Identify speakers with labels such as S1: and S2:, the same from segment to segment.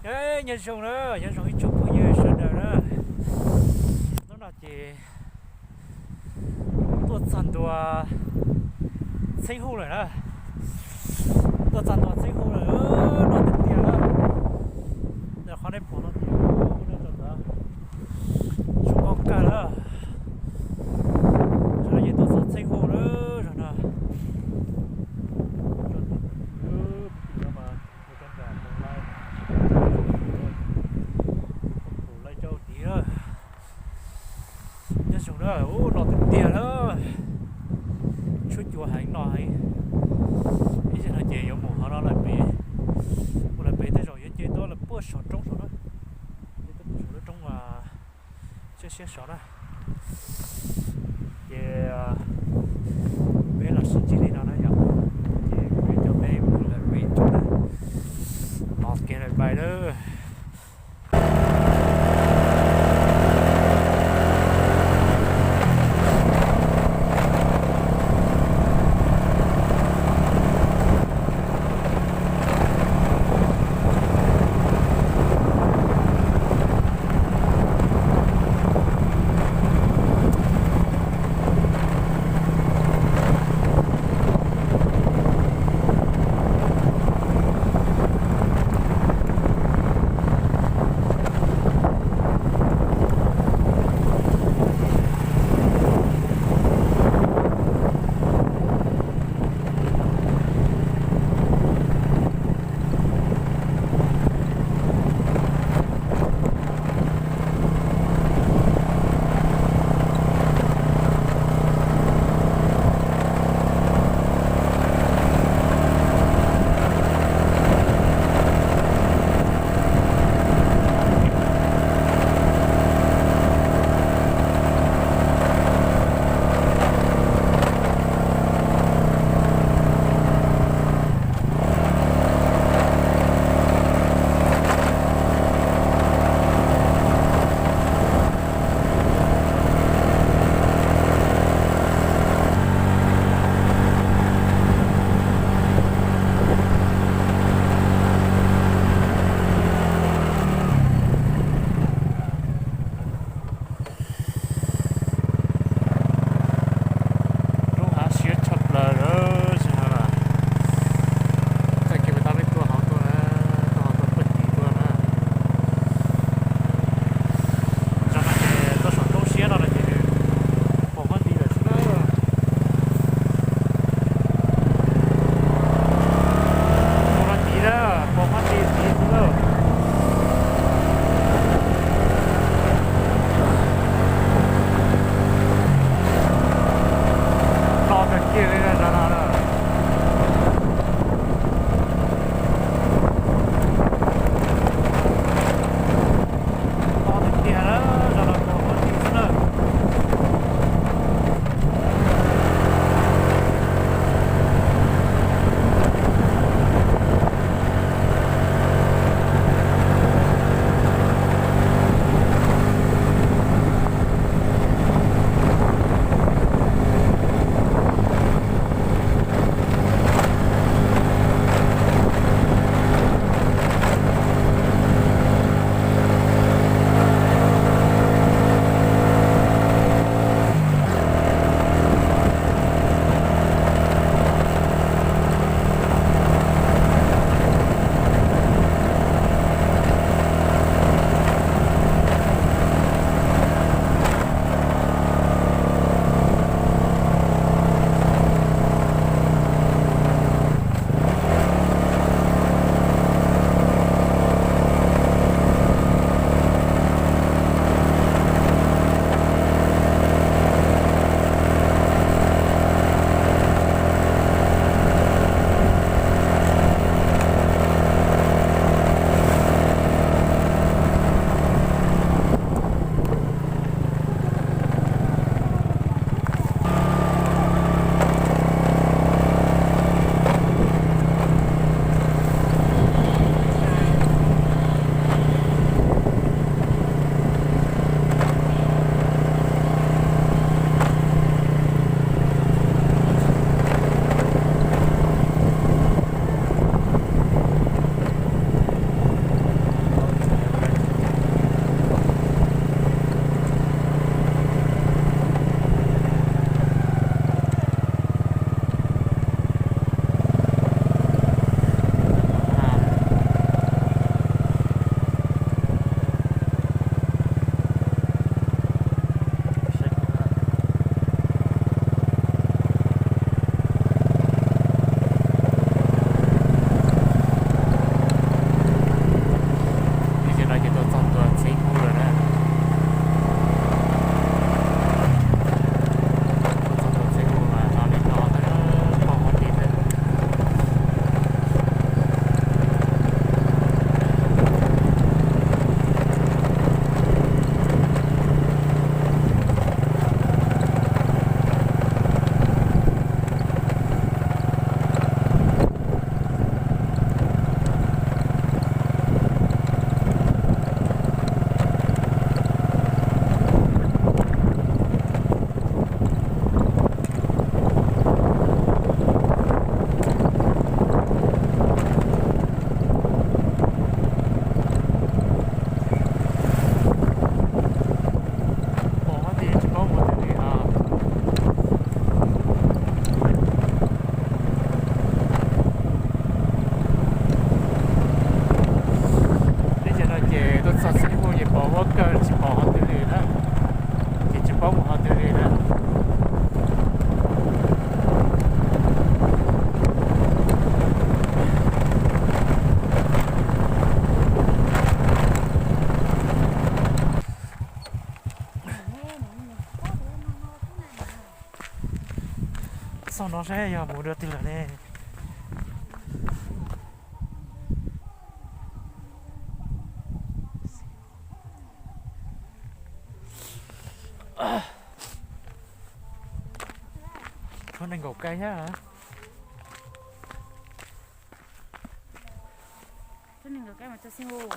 S1: Ê, nhân sông đó, nhân sông ít chụp bao nhiêu sơn đời đó. Nó là chỉ tôi chọn đồ xây hô rồi đó. Tôi chọn đồ xây hô rồi, nó tiền tiền đó. Giờ khó đấy bỏ nó tiền, nó chọn đó. Chúng con cả đó. Rồi giờ tôi chọn xây hô nữa rồi nè. Chúng đó, nó tiền tiền đó. Chút chùa hành nó hay. Ý là chị có một họ đó là bị một là bị tới rồi chơi đó là bớt sọt trong số đó. Cái số đó trong mà xe sọt đó. Chị bé là sự chỉ đi nào đó vậy. Chị bé cho bé một là bé chỗ đó. Lọt kia lại bài đó. xong nó sẽ giờ bố đưa tiền lại đây con đang gục cây nhá hả
S2: cho nên cái mà cho xin ô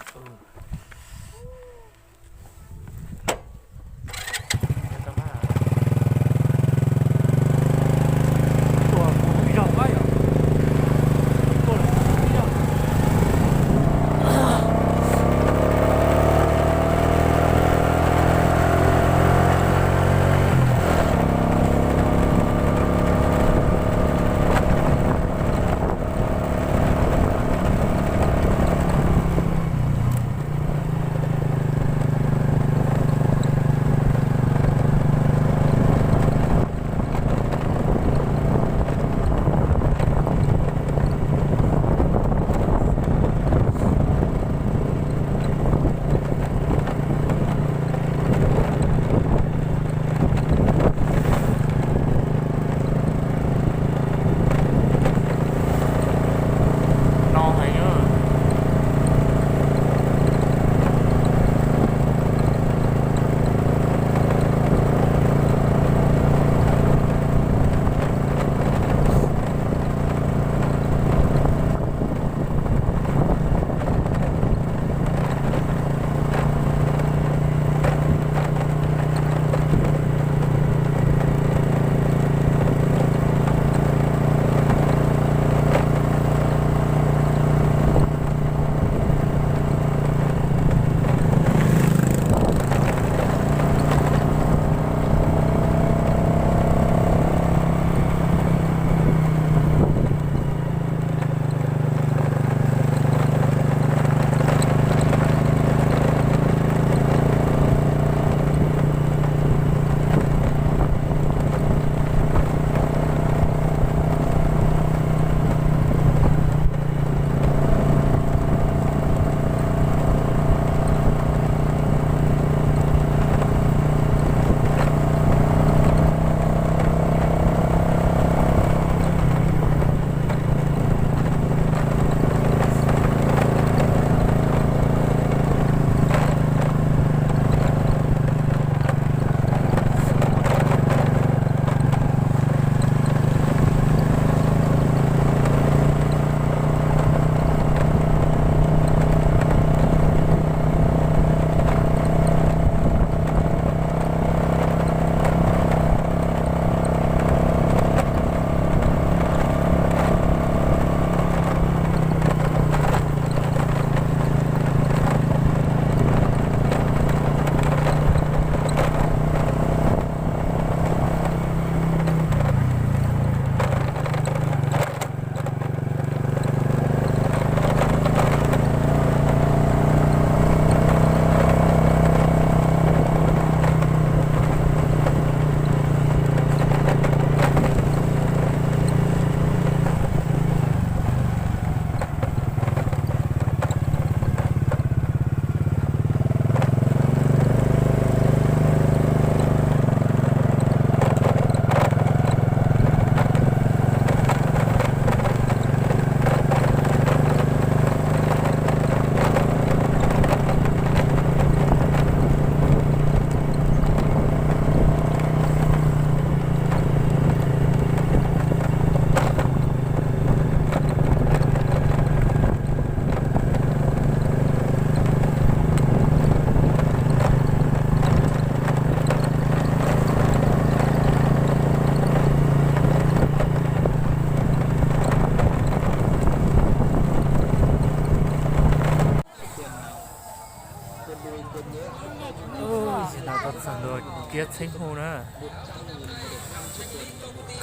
S1: biết sinh hồ nữa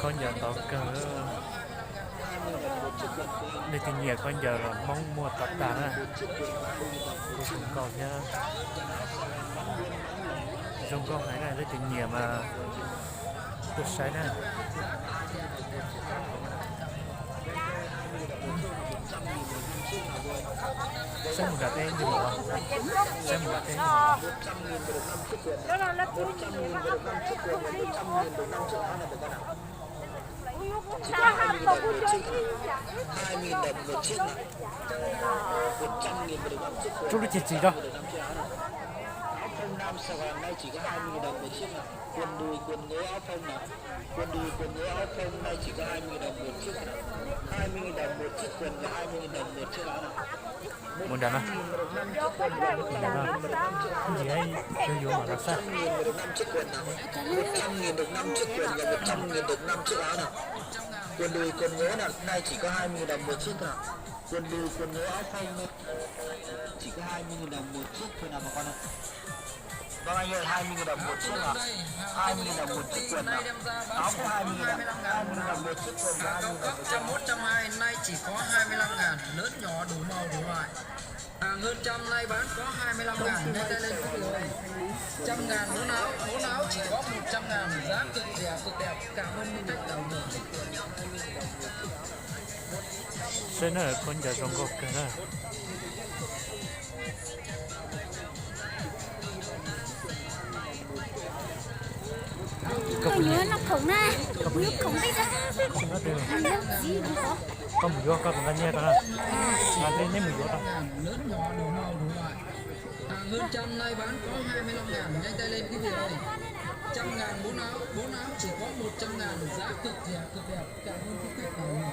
S1: con giờ tao cỡ để tình nghĩa con giờ là mong mua tập tàng à cũng còn nhá trong con cái này với tình nghĩa mà tôi sai nè xem một gạt tên gì mà xem một gạt tên
S2: đó là lớp
S3: 20.000 đồng một chiếc, 20.000 đồng một chiếc, 100.000 được 5 chiếc quần.
S1: Chú nó chỉ đó.
S3: Áo phông Nam Sài Gòn nay chỉ có 20.000 đồng một chiếc nào. Quần đùi quần ngố áo phông nào. Quần đùi quần ngố áo phông nay chỉ có 20.000 đồng một chiếc nào. 20.000 đồng một chiếc quần và 20.000 đồng một chiếc áo nào.
S1: Muốn đàn à? Muốn đàn à? Cái gì ấy? Tôi vô mà ra sao?
S3: 100.000 được 5 chiếc quần nào. 100.000 được 5 chiếc quần và 100.000 được 5 chiếc áo nào. Quần đùi quần ngố nào nay chỉ có 20.000 đồng một chiếc nào. Quần đùi quần ngố áo phông chỉ có 20.000 đồng một chiếc thôi nào bà con ạ. Vâng anh ơi, 20.000 đồng một chiếc nào. 20.000 đồng một chiếc quần nào. Áo có 20.000 đồng. 20.000 đồng một chiếc quần và 20.000 đồng một chiếc áo.
S4: 120 nay chỉ có 25.000, lớn nhỏ đủ màu đủ loại. Hàng hơn trăm nay bán có 25.000, nhanh tay lên quý vị ơi. 100.000 bốn áo chỉ có 100.000, giá cực rẻ cực đẹp. Cảm ơn những khách đầu đường.
S1: Sẽ nó là con giờ rong gọc cái đó.
S2: Tôi nhớ nó khổng na, nước khổng bây giờ.
S1: Nó đều
S2: Nước gì cũng có.
S1: có mùi vô các bạn nghe đó. Mà đây nem mùi vô đó.
S4: Lớn nhỏ đủ màu đủ loại. Hàng hơn trăm nay bán có 25.000, nhanh tay lên quý vị ơi. 100.000 bốn áo chỉ có 100.000, giá cực rẻ cực đẹp. Cảm ơn quý khách đầu đường.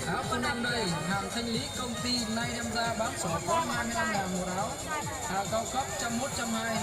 S4: Áo phương Nam đây, hàng thanh lý công ty nay đem ra bán sổ có 25.000 một áo. Hàng cao cấp 101, 120.